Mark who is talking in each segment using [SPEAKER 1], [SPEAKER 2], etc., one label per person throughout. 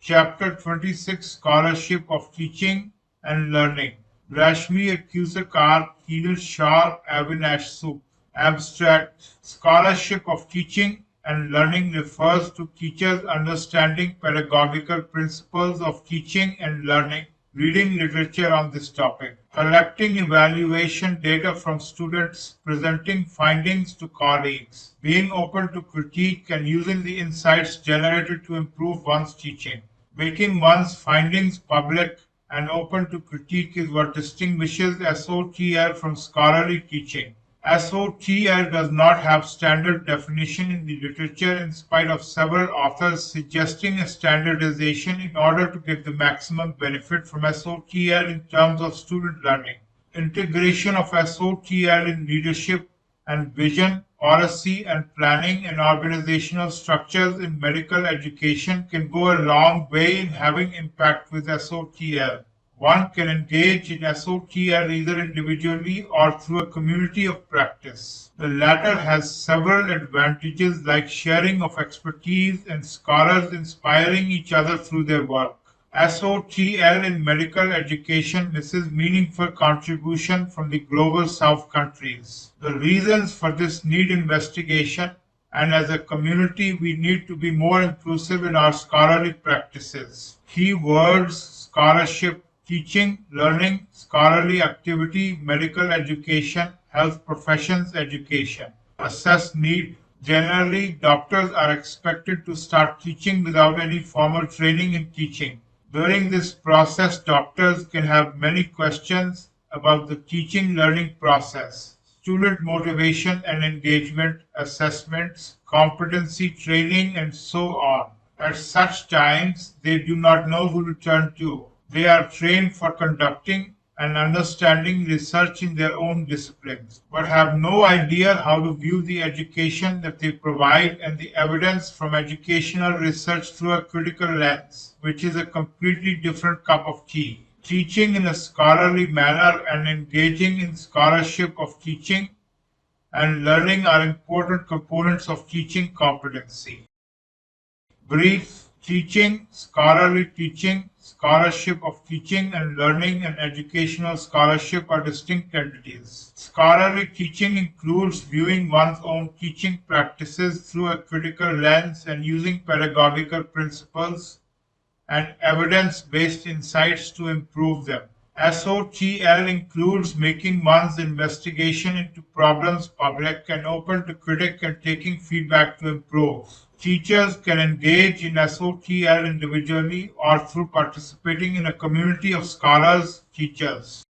[SPEAKER 1] Chapter 26 Scholarship of Teaching and Learning. Rashmi Acusakar Keel Shah Avinash Suk. Abstract. Scholarship of Teaching and Learning refers to teachers understanding pedagogical principles of teaching and learning, reading literature on this topic, collecting evaluation data from students, presenting findings to colleagues, being open to critique and using the insights generated to improve one's teaching. Making one's findings public and open to critique is what distinguishes SoTL from scholarly teaching. SoTL does not have standard definition in the literature in spite of several authors suggesting a standardization in order to get the maximum benefit from SoTL in terms of student learning. Integration of SoTL in leadership and vision, policy and planning and organizational structures in medical education can go a long way in having impact with SoTL. One can engage in SoTL either individually or through a community of practice. The latter has several advantages like sharing of expertise and scholars inspiring each other through their work. SoTL in medical education misses meaningful contribution from the global south countries. The reasons for this need investigation, and as a community we need to be more inclusive in our scholarly practices. Key words: scholarship, teaching, learning, scholarly activity, medical education, health professions education. Assess need. Generally, doctors are expected to start teaching without any formal training in teaching. During this process, doctors can have many questions about the teaching learning process, student motivation and engagement, assessments, competency training, and so on. At such times, they do not know who to turn to. They are trained for conducting and understanding research in their own disciplines, but have no idea how to view the education that they provide and the evidence from educational research through a critical lens, which is a completely different cup of tea. Teaching in a scholarly manner and engaging in scholarship of teaching and learning are important components of teaching competency. Brief. Teaching, scholarly teaching, scholarship of teaching and learning and educational scholarship are distinct entities. Scholarly teaching includes viewing one's own teaching practices through a critical lens and using pedagogical principles and evidence-based insights to improve them. SoTL includes making one's investigation into problems public and open to critique and taking feedback to improve. Teachers can engage in SoTL individually or through participating in a community of scholars, teachers.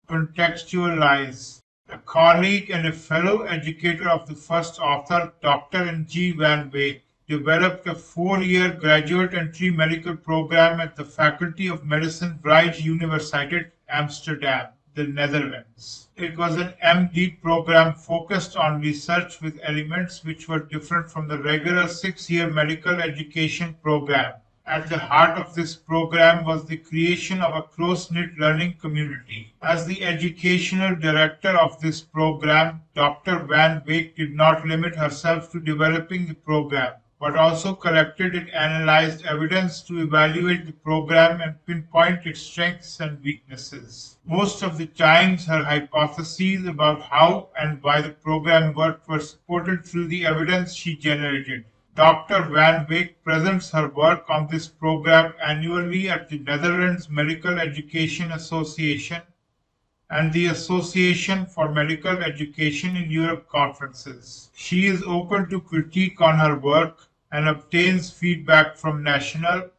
[SPEAKER 1] Contextualize. A colleague and a fellow educator of the first author, Dr. N.G. Van Wyk, developed a 4-year graduate entry medical program at the Faculty of Medicine Vrije Universiteit, Amsterdam, the Netherlands. It was an MD program focused on research with elements which were different from the regular 6-year medical education program. At the heart of this program was the creation of a close-knit learning community. As the educational director of this program, Dr. Van Wyk did not limit herself to developing the program, but also collected and analyzed evidence to evaluate the program and pinpoint its strengths and weaknesses. Most of the times, her hypotheses about how and why the program worked were supported through the evidence she generated. Dr. Van Wyk presents her work on this program annually at the Netherlands Medical Education Association and the Association for Medical Education in Europe conferences. She is open to critique on her work and obtains feedback from national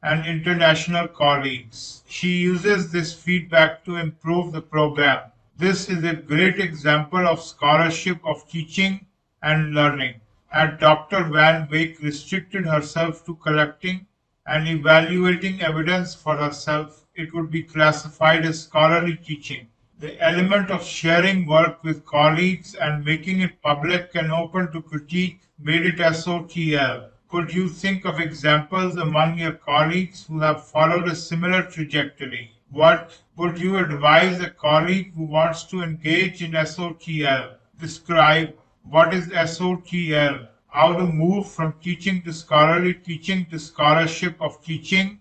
[SPEAKER 1] and international colleagues. She uses this feedback to improve the program. This is a great example of scholarship of teaching and learning. Had Dr. Van Wyk restricted herself to collecting and evaluating evidence for herself, it would be classified as scholarly teaching. The element of sharing work with colleagues and making it public and open to critique made it SoTL. Could you think of examples among your colleagues who have followed a similar trajectory? What would you advise a colleague who wants to engage in SoTL? Describe what is SoTL, how to move from teaching to scholarly teaching to scholarship of teaching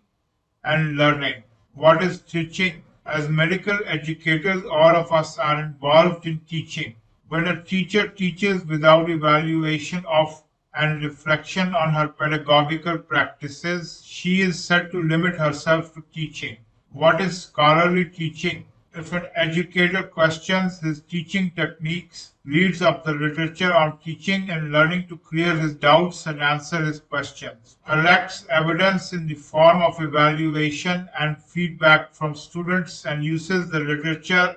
[SPEAKER 1] and learning. What is teaching? As medical educators, all of us are involved in teaching. When a teacher teaches without evaluation of and reflection on her pedagogical practices, she is said to limit herself to teaching. What is scholarly teaching? If an educator questions his teaching techniques, reads up the literature on teaching and learning to clear his doubts and answer his questions, collects evidence in the form of evaluation and feedback from students, and uses the literature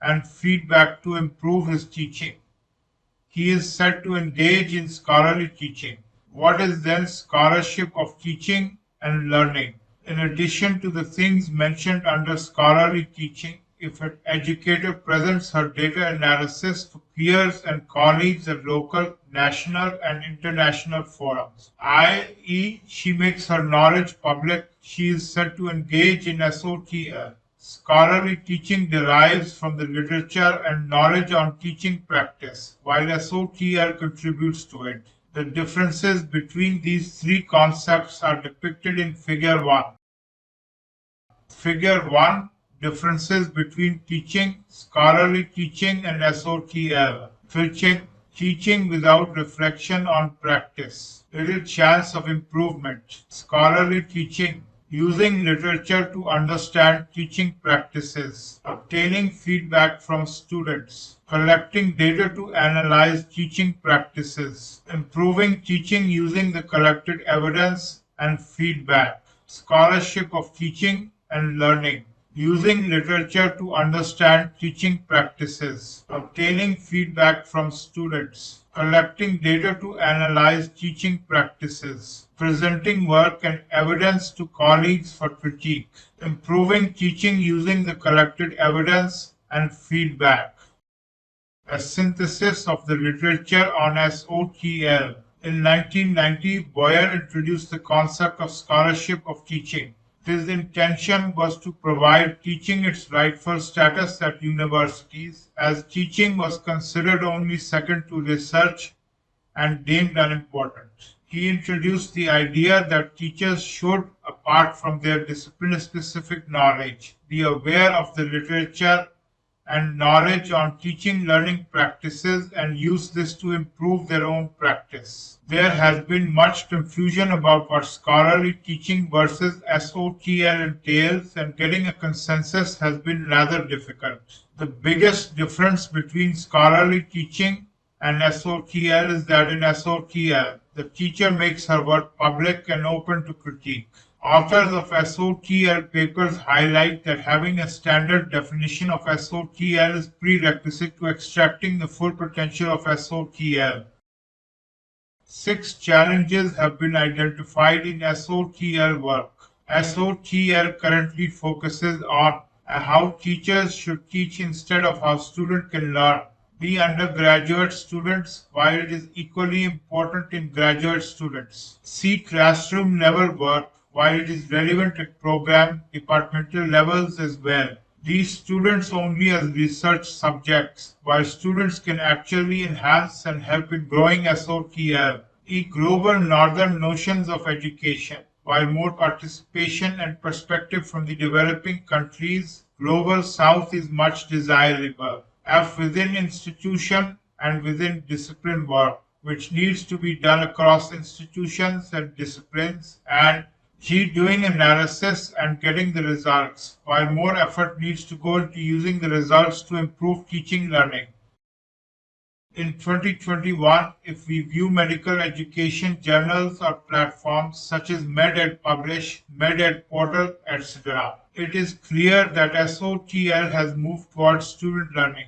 [SPEAKER 1] and feedback to improve his teaching, he is said to engage in scholarly teaching. What is then scholarship of teaching and learning? In addition to the things mentioned under scholarly teaching, if an educator presents her data analysis to peers and colleagues at local, national, and international forums, i.e., she makes her knowledge public, she is said to engage in SoTL. Scholarly teaching derives from the literature and knowledge on teaching practice, while SoTL contributes to it. The differences between these three concepts are depicted in Figure 1. Figure 1, differences between teaching, scholarly teaching, and SoTL. Teaching without reflection on practice. Little chance of improvement. Scholarly teaching, using literature to understand teaching practices, obtaining feedback from students, collecting data to analyze teaching practices, improving teaching using the collected evidence and feedback, scholarship of teaching and learning, using literature to understand teaching practices, obtaining feedback from students, collecting data to analyze teaching practices, presenting work and evidence to colleagues for critique, improving teaching using the collected evidence and feedback. A synthesis of the literature on SoTL. In 1990, Boyer introduced the concept of scholarship of teaching. His intention was to provide teaching its rightful status at universities, as teaching was considered only second to research and deemed unimportant. He introduced the idea that teachers should, apart from their discipline-specific knowledge, be aware of the literature and knowledge on teaching learning practices and use this to improve their own practice. There has been much confusion about what scholarly teaching versus SoTL entails, and getting a consensus has been rather difficult. The biggest difference between scholarly teaching and SoTL is that in SoTL, the teacher makes her work public and open to critique. Authors of SoTL papers highlight that having a standard definition of SoTL is prerequisite to extracting the full potential of SoTL. 6 challenges have been identified in SoTL work. SoTL currently focuses on how teachers should teach instead of how students can learn. The undergraduate students, while it is equally important in graduate students. C classroom level work, while it is relevant at program departmental levels as well. These students only as research subjects, while students can actually enhance and help in growing SoTL. E global northern notions of education, while more participation and perspective from the developing countries, global south is much desirable. F within institution and within discipline work, which needs to be done across institutions and disciplines, and G doing analysis and getting the results, while more effort needs to go into using the results to improve teaching learning. In 2021, if we view medical education journals or platforms such as MedEd Publish, MedEd Portal, etc., it is clear that SoTL has moved towards student learning.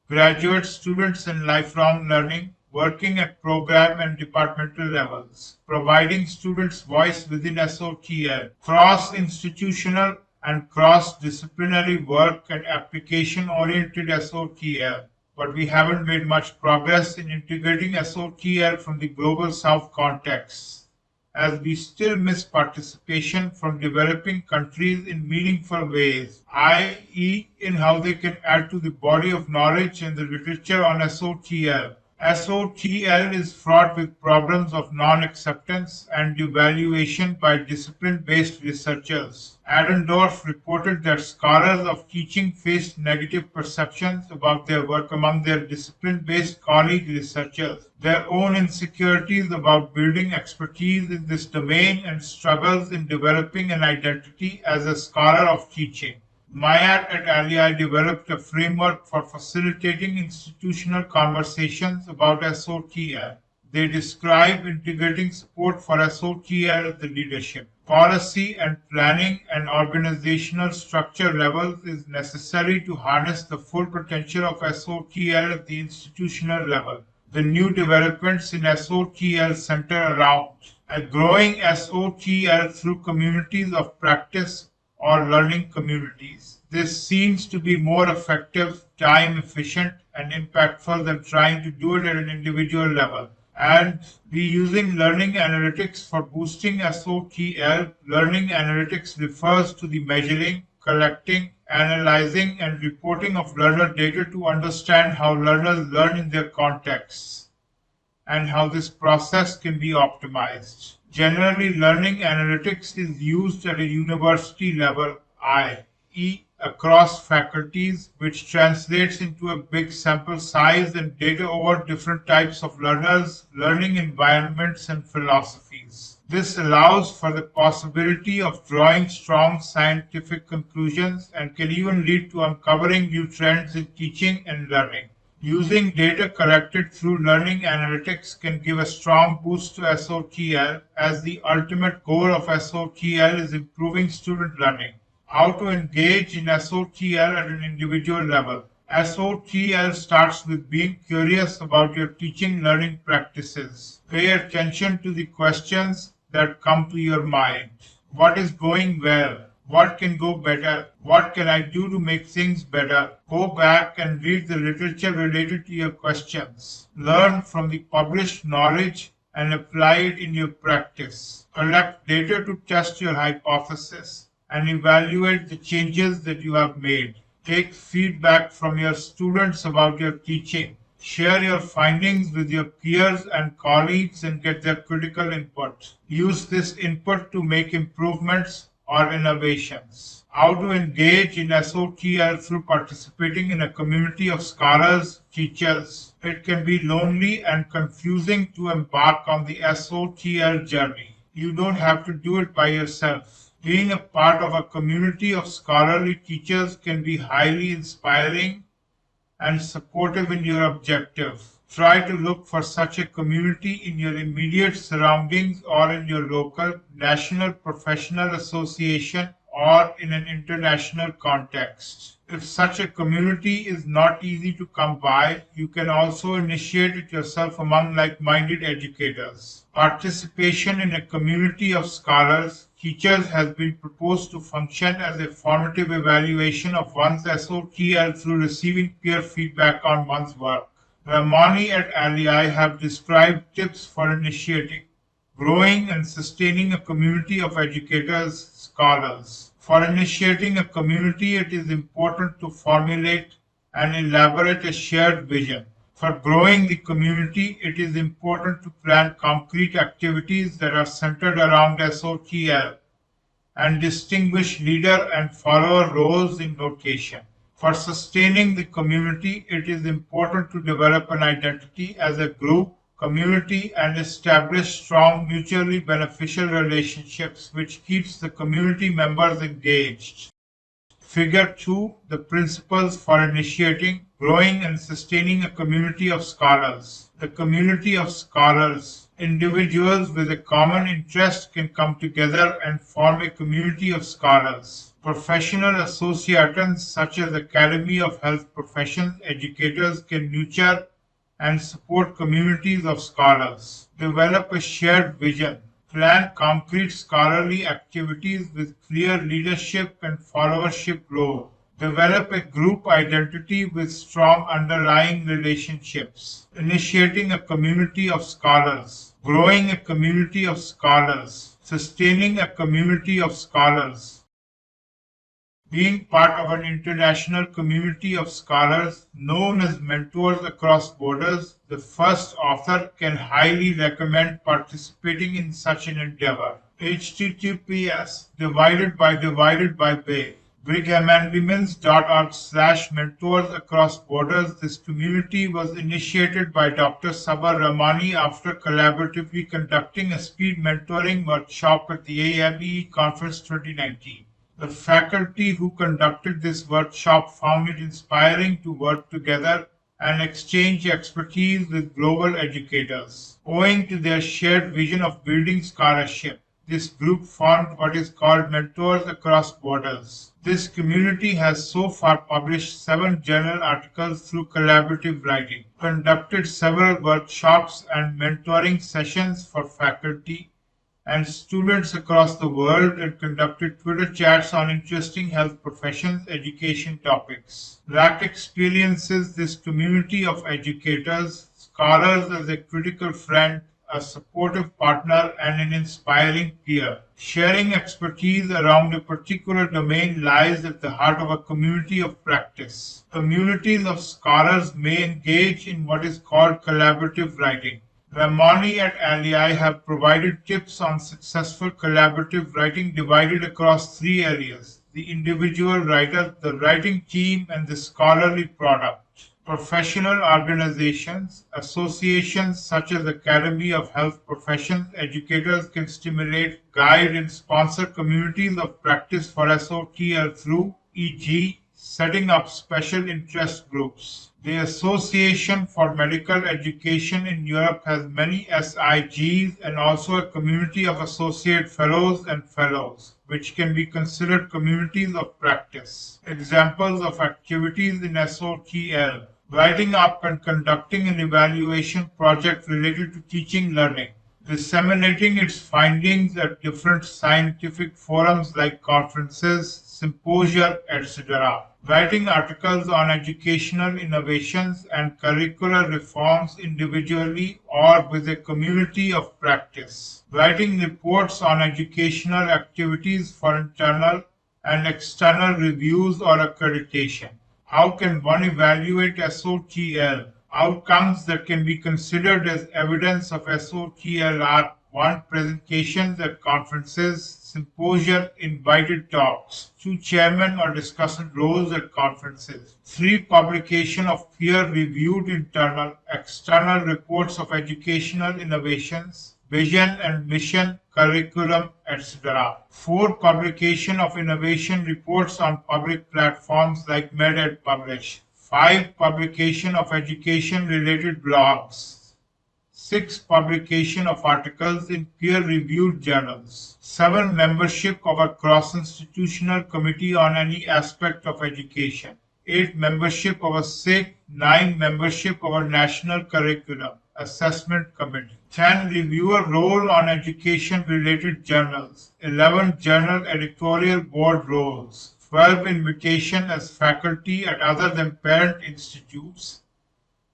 [SPEAKER 1] Graduate students in lifelong learning, working at program and departmental levels, providing students voice within SoTL, cross-institutional and cross-disciplinary work and application-oriented SoTL. But we haven't made much progress in integrating SoTL from the Global South context, as we still miss participation from developing countries in meaningful ways, i.e. in how they can add to the body of knowledge and the literature on SoTL. SoTL is fraught with problems of non-acceptance and evaluation by discipline-based researchers. Adendorf reported that scholars of teaching faced negative perceptions about their work among their discipline-based colleague researchers, their own insecurities about building expertise in this domain, and struggles in developing an identity as a scholar of teaching. Mayat et al. Developed a framework for facilitating institutional conversations about SoTL. They describe integrating support for SoTL at the leadership, policy and planning and organizational structure levels is necessary to harness the full potential of SoTL at the institutional level. The new developments in SoTL center around a growing SoTL through communities of practice or learning communities. This seems to be more effective, time efficient, and impactful than trying to do it at an individual level. And reusing learning analytics for boosting SoTL. Learning analytics refers to the measuring, collecting, analyzing, and reporting of learner data to understand how learners learn in their contexts and how this process can be optimized. Generally, learning analytics is used at a university level, i.e., across faculties, which translates into a big sample size and data over different types of learners, learning environments, and philosophies. This allows for the possibility of drawing strong scientific conclusions and can even lead to uncovering new trends in teaching and learning. Using data collected through learning analytics can give a strong boost to SoTL, as the ultimate goal of SoTL is improving student learning. How to engage in SoTL at an individual level. SoTL starts with being curious about your teaching learning practices. Pay attention to the questions that come to your mind. What is going well? What can go better? What can I do to make things better? Go back and read the literature related to your questions. Learn from the published knowledge and apply it in your practice. Collect data to test your hypothesis and evaluate the changes that you have made. Take feedback from your students about your teaching. Share your findings with your peers and colleagues and get their critical input. Use this input to make improvements or innovations. How to engage in SoTL through participating in a community of scholars, teachers. It can be lonely and confusing to embark on the SoTL journey. You don't have to do it by yourself. Being a part of a community of scholarly teachers can be highly inspiring and supportive in your objective. Try to look for such a community in your immediate surroundings or in your local, national, professional association or in an international context. If such a community is not easy to come by, you can also initiate it yourself among like-minded educators. Participation in a community of scholars, teachers has been proposed to function as a formative evaluation of one's SoTL through receiving peer feedback on one's work. Ramani et al. Have described tips for initiating, growing, and sustaining a community of educators, scholars. For initiating a community, it is important to formulate and elaborate a shared vision. For growing the community, it is important to plan concrete activities that are centered around SoTL and distinguish leader and follower roles in notation. For sustaining the community, it is important to develop an identity as a group, community, and establish strong mutually beneficial relationships which keeps the community members engaged. Figure 2. The principles for initiating, growing, and sustaining a community of scholars. The community of scholars. Individuals with a common interest can come together and form a community of scholars. Professional associations such as Academy of Health Professions educators can nurture and support communities of scholars. Develop a shared vision. Plan concrete scholarly activities with clear leadership and followership role. Develop a group identity with strong underlying relationships. Initiating a community of scholars. Growing a community of scholars. Sustaining a community of scholars. Being part of an international community of scholars known as mentors across borders, the first author can highly recommend participating in such an endeavor. https divided by bay brighamandwomens.org/mentors across borders. This community was initiated by Dr. Sabah Ramani after collaboratively conducting a speed mentoring workshop at the AME Conference 2019. The faculty who conducted this workshop found it inspiring to work together and exchange expertise with global educators. Owing to their shared vision of building scholarship, this group formed what is called Mentors Across Borders. This community has so far published 7 journal articles through collaborative writing, conducted several workshops and mentoring sessions for faculty and students across the world, and conducted Twitter chats on interesting health professions education topics. RAC experiences this community of educators, scholars as a critical friend, a supportive partner, and an inspiring peer. Sharing expertise around a particular domain lies at the heart of a community of practice. Communities of scholars may engage in what is called collaborative writing. Ramani and Ali have provided tips on successful collaborative writing divided across 3 areas: the individual writer, the writing team, and the scholarly product. Professional organizations, associations such as Academy of Health Professions, educators can stimulate, guide, and sponsor communities of practice for SoTL through, e.g., setting up special interest groups. The Association for Medical Education in Europe has many SIGs and also a community of associate fellows and fellows, which can be considered communities of practice. Examples of activities in SoTL: writing up and conducting an evaluation project related to teaching learning, disseminating its findings at different scientific forums like conferences, symposia, etc. Writing articles on educational innovations and curricular reforms individually or with a community of practice. Writing reports on educational activities for internal and external reviews or accreditation. How can one evaluate SoTL? Outcomes that can be considered as evidence of SoTL are: 1. Presentations at conferences, symposia, invited talks; 2. Chairman or discussant roles at conferences; 3. Publication of peer-reviewed internal, external reports of educational innovations, vision and mission, curriculum, etc. 4. Publication of innovation reports on public platforms like MedEd Publish. 5. Publication of education-related blogs. 6. Publication of articles in peer-reviewed journals. 7. Membership of a cross-institutional committee on any aspect of education. 8. Membership of a SIG. 9. Membership of a national curriculum assessment committee. 10. Reviewer role on education-related journals. 11. Journal editorial board roles. 12. Invitation as faculty at other than parent institutes.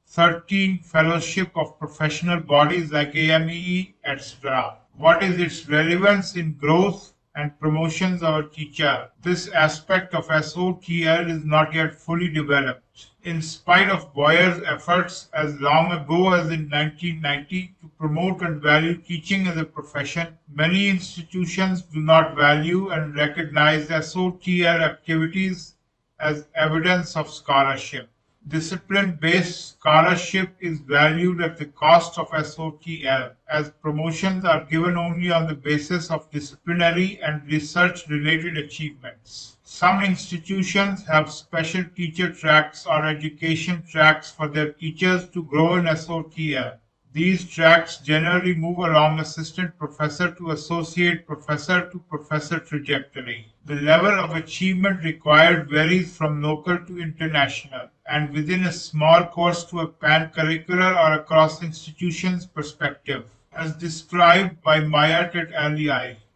[SPEAKER 1] 13. Fellowship of professional bodies like AME, etc. What is its relevance in growth and promotions of a teacher? This aspect of SoTL is not yet fully developed. In spite of Boyer's efforts as long ago as in 1990 to promote and value teaching as a profession, many institutions do not value and recognize SoTL activities as evidence of scholarship. Discipline-based scholarship is valued at the cost of SoTL, as promotions are given only on the basis of disciplinary and research-related achievements. Some institutions have special teacher tracks or education tracks for their teachers to grow in SoTL. These tracks generally move along assistant professor to associate professor to professor trajectory. The level of achievement required varies from local to international, and within a small course to a pan-curricular or across institutions perspective. As described by Mayat et al.,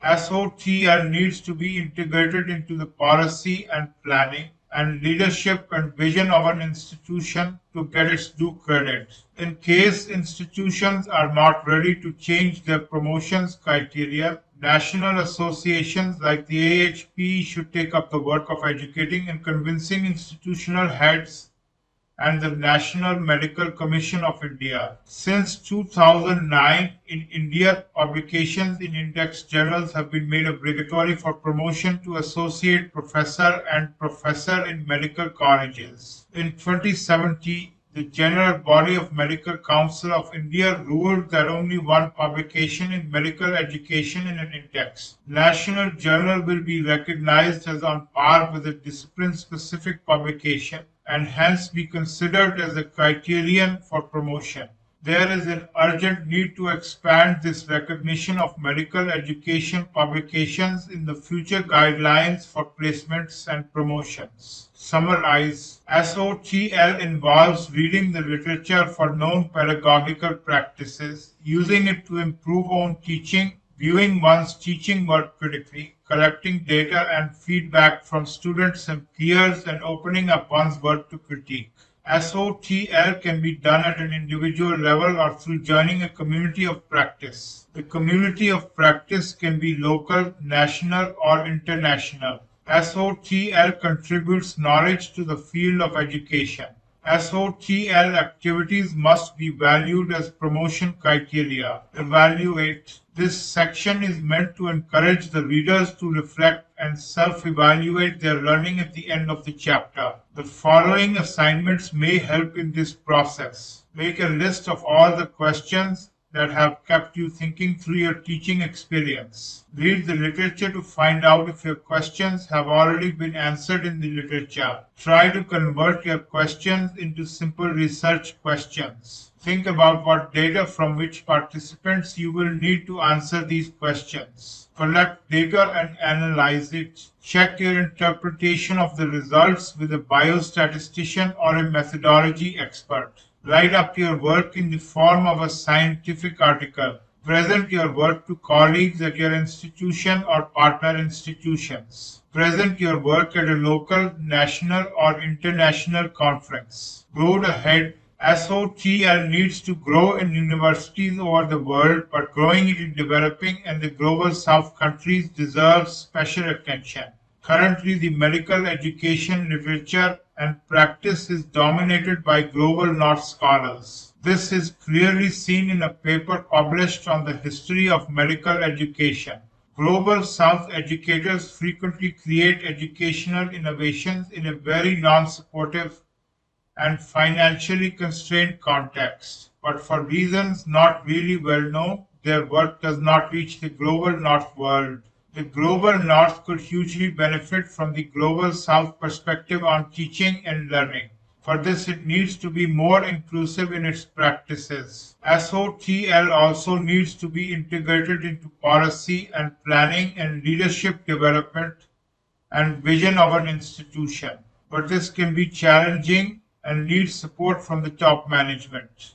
[SPEAKER 1] SoTL needs to be integrated into the policy and planning and leadership and vision of an institution to get its due credit. In case institutions are not ready to change their promotions criteria, national associations like the AHP should take up the work of educating and convincing institutional heads and the National Medical Commission of India. Since 2009, in India, publications in index journals have been made obligatory for promotion to associate professor and professor in medical colleges. In 2017, the General Body of Medical Council of India ruled that only one publication in medical education in an index. National journal will be recognized as on par with a discipline-specific publication and hence be considered as a criterion for promotion. There is an urgent need to expand this recognition of medical education publications in the future guidelines for placements and promotions. Summarize. SoTL involves reading the literature for known pedagogical practices, using it to improve own teaching, viewing one's teaching work critically, collecting data and feedback from students and peers, and opening up one's work to critique. SoTL can be done at an individual level or through joining a community of practice. The community of practice can be local, national, or international. SoTL contributes knowledge to the field of education. SoTL activities must be valued as promotion criteria. Evaluate. This section is meant to encourage the readers to reflect and self-evaluate their learning at the end of the chapter. The following assignments may help in this process. Make a list of all the questions that have kept you thinking through your teaching experience. Read the literature to find out if your questions have already been answered in the literature. Try to convert your questions into simple research questions. Think about what data from which participants you will need to answer these questions. Collect data and analyze it. Check your interpretation of the results with a biostatistician or a methodology expert. Write up your work in the form of a scientific article. Present your work to colleagues at your institution or partner institutions. Present your work at a local, national, or international conference. Road ahead. SoTL needs to grow in universities over the world, but growing it in developing and the global South countries deserves special attention. Currently, the medical education literature and practice is dominated by global North scholars. This is clearly seen in a paper published on the history of medical education. Global South educators frequently create educational innovations in a very non-supportive and financially constrained context, but for reasons not really well known, their work does not reach the global North world. The global North could hugely benefit from the global South perspective on teaching and learning. For this, it needs to be more inclusive in its practices. SoTL also needs to be integrated into policy and planning and leadership development and vision of an institution. But this can be challenging and needs support from the top management.